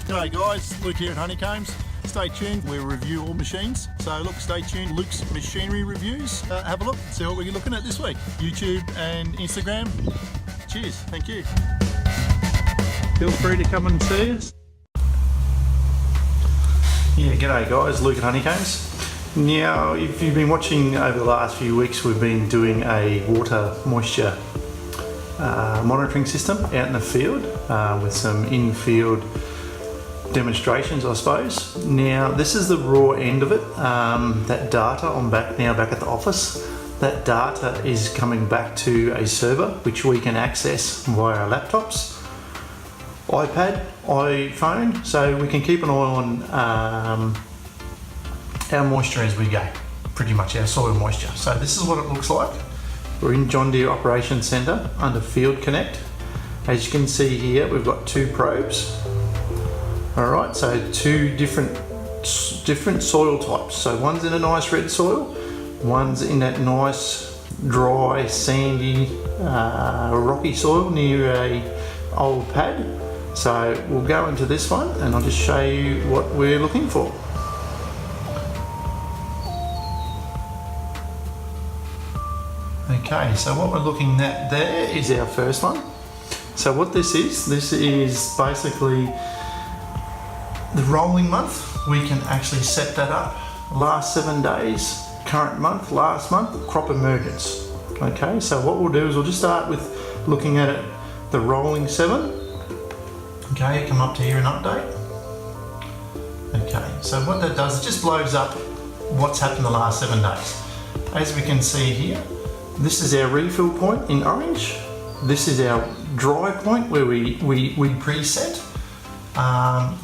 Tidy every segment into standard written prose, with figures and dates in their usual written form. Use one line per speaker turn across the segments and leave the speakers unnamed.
G'day guys, Luke here at Honeycombs. Stay tuned, we review all machines. So look, stay tuned, Luke's Machinery Reviews. Have a look, see what we're looking at this week. YouTube and Instagram. Cheers, thank you. Feel free to come and see us. Yeah, g'day guys, Luke at Honeycombs. Now, if you've been watching over the last few weeks, we've been doing a water moisture monitoring system out in the field with some in-field demonstrations, I suppose. Now, this is the raw end of it. That data, I'm back at the office. That data is coming back to a server which we can access via our laptops, iPad, iPhone, so we can keep an eye on our moisture as we go, pretty much our soil moisture. So this is what it looks like. We're in John Deere Operations Centre under Field Connect. As you can see here, we've got two probes. All right, so two different soil types. So one's in a nice red soil, one's in that nice dry, sandy, rocky soil near a old pad. So we'll go into this one and I'll just show you what we're looking for. Okay, so what we're looking at there is our first one. So what this is basically the rolling month. We can actually set that up. Last 7 days, current month, last month, crop emergence. Okay, so what we'll do is we'll just start with looking at it, the rolling 7. Okay, come up to here and update. Okay, so what that does, it just blows up what's happened the last 7 days. As we can see here, this is our refill point in orange. This is our dry point where we preset.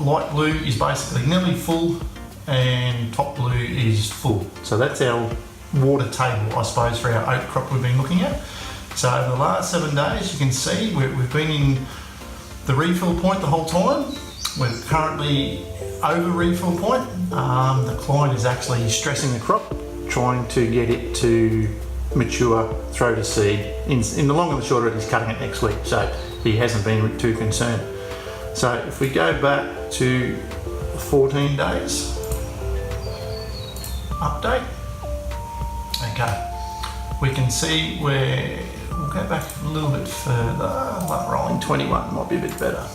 Light blue is basically nearly full and top blue is full. So that's our water table, I suppose, for our oat crop we've been looking at. So over the last 7 days, you can see we've been in the refill point the whole time. We're currently over refill point. The client is actually stressing the crop, trying to get it to mature, throw to seed. In the long and the short of it, he's cutting it next week, so he hasn't been too concerned. So if we go back to 14 days, update, okay, we can see where, we'll go back a little bit further, like rolling 21 might be a bit better.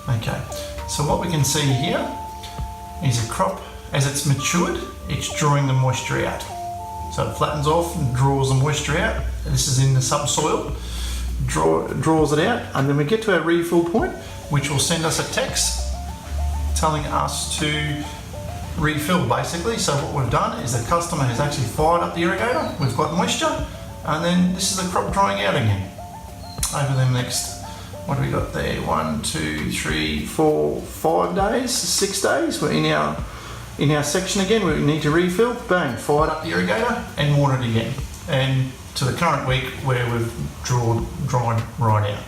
Okay, so what we can see here is a crop, as it's matured, it's drawing the moisture out. So it flattens off and draws the moisture out. This is in the subsoil, draws it out, and then we get to our refill point, which will send us a text telling us to refill basically. So what we've done is the customer has actually fired up the irrigator, we've got moisture, and then this is the crop drying out again. Over the next, what do we got there? 1, 2, 3, 4, 5 days, 6 days, we're in our section again. We need to refill, bang, fired up the irrigator and watered again. And to the current week where we've drawn right out.